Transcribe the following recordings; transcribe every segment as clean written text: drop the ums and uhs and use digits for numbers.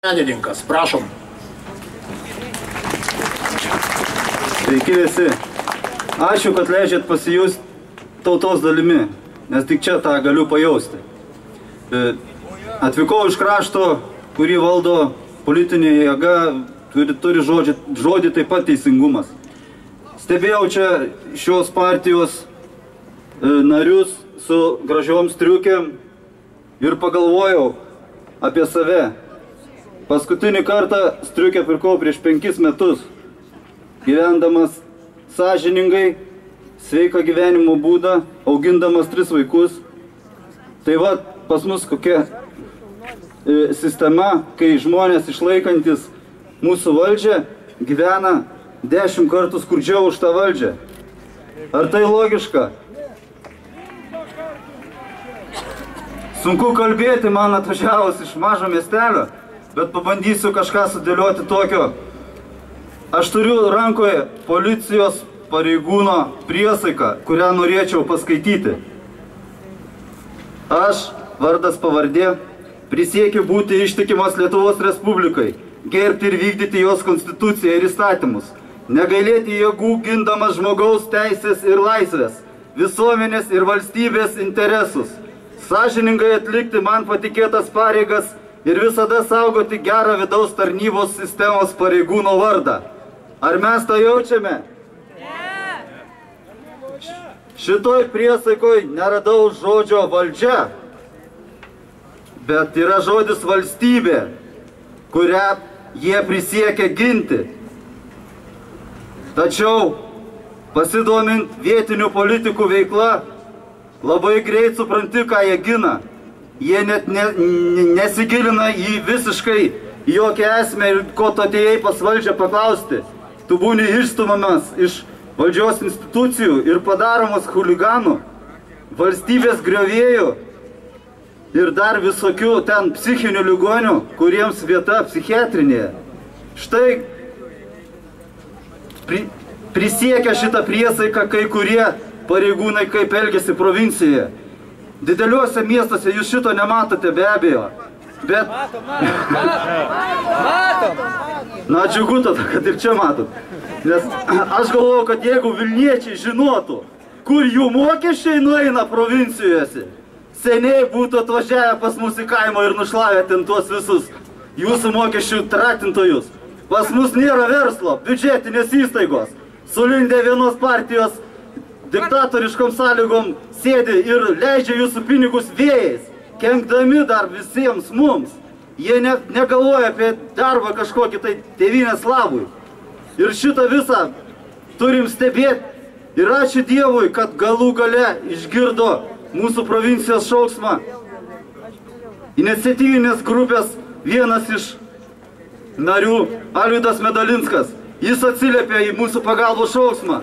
Menininkas, prašom. Sveiki visi. Ačiū, kad leidžiat pasijusti tautos dalimi, nes tik čia tą galiu pajausti. Atvykau iš krašto, kurį valdo politinė jėga, turi žodį taip pat teisingumas. Stebėjau čia šios partijos narius su gražiom striukėm ir pagalvojau apie save. Paskutinį kartą striukę pirkau prieš 5 metus, gyvendamas sąžiningai, sveiką gyvenimo būdą, augindamas 3 vaikus. Tai va, pas mus kokia sistema, kai žmonės išlaikantis mūsų valdžią gyvena 10 kartų skurdžiau už tą valdžią. Ar tai logiška? Sunku kalbėti man atvažiavus iš mažo miestelio, bet pabandysiu kažką sudėlioti tokio. Aš turiu rankoje policijos pareigūno priesaiką, kurią norėčiau paskaityti. Aš, vardas pavardė, prisiekiu būti ištikimas Lietuvos Respublikai, gerbti ir vykdyti jos konstituciją ir įstatymus, negailėti jėgų gindamas žmogaus teisės ir laisvės, visuomenės ir valstybės interesus, sąžiningai atlikti man patikėtas pareigas ir visada saugoti gerą vidaus tarnybos sistemos pareigūno vardą. Ar mes to jaučiame? Ne. Šitoj priesaikoj neradau žodžio valdžia, bet yra žodis valstybė, kurią jie prisiekia ginti. Tačiau, pasidomint vietinių politikų veikla, labai greit supranti, ką jie gina. Jie net nesigilina į visiškai jokią esmę ir ko tu atėjai pas valdžią paklausti. Tu būni išstumamas iš valdžios institucijų ir padaromas chuliganų, valstybės griovėjų ir dar visokių ten psichinių ligonių, kuriems vieta psichiatrinėje. Štai prisiekia šitą priesaiką kai kurie pareigūnai, kaip elgiasi provincijoje. Dideliuose miestuose jūs šito nematote, be abejo. Bet... Matom! Na, džiugu tada, kad ir čia matot. Nes aš galvoju, kad jeigu Vilniečiai žinotų, kur jų mokesčiai nueina provincijose, seniai būtų atvažiavę pas mus į kaimą ir nušlavę ten tuos visus jūsų mokesčių tratintojus. Pas mus nėra verslo, biudžetinės įstaigos. Sulindę vienos partijos diktatoriškom sąlygom sėdi ir leidžia jūsų pinigus vėjais, kenkdami dar visiems mums. Jie negalvoja apie darbą kažkokį tai tėvynės labui. Ir šitą visą turim stebėti ir ačiū Dievui, kad galų gale išgirdo mūsų provincijos šauksmą. Iniciatyvinės grupės vienas iš narių, Alvydas Medalinskas, jis atsiliepė į mūsų pagalbos šauksmą.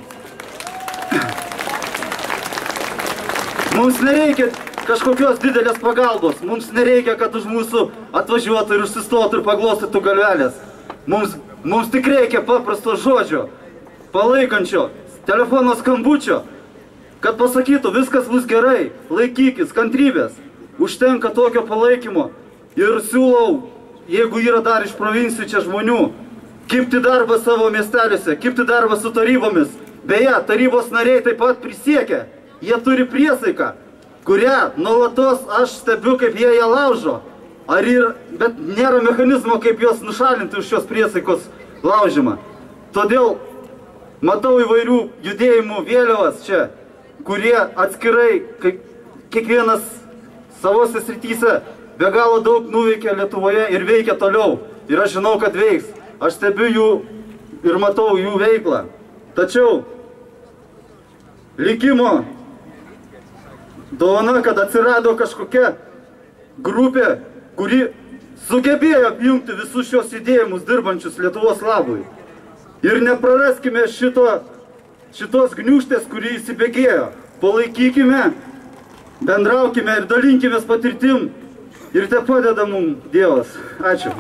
Mums nereikia kažkokios didelės pagalbos, mums nereikia, kad už mūsų atvažiuotų ir užsistotų ir paglostytų galvelės. Mums tik reikia paprasto žodžio, palaikančio, telefono skambučio, kad pasakytų, viskas bus gerai, laikykis, kantrybės. Užtenka tokio palaikymo ir siūlau, jeigu yra dar iš provincijų čia žmonių, kibti darbą savo miesteliuose, kibti darbą su tarybomis. Beje, tarybos nariai taip pat prisiekia. Jie turi priesaiką, kurią nuolatos aš stebiu, kaip jie ją laužo. Bet nėra mechanizmo, kaip juos nušalinti už šios priesaikos laužimą. Todėl matau įvairių judėjimų vėliavas čia, kurie atskirai, kiekvienas savose srityse be galo daug nuveikia Lietuvoje ir veikia toliau. Ir aš žinau, kad veiks. Aš stebiu jų ir matau jų veiklą. Tačiau likimo dovana, kad atsirado kažkokia grupė, kuri sugebėjo apjungti visus šios judėjimus dirbančius Lietuvos labui. Ir nepraraskime šitos gniūžtės, kuri įsibėgėjo. Palaikykime, bendraukime ir dalinkimės patirtim. Ir te padeda mums Dievas. Ačiū.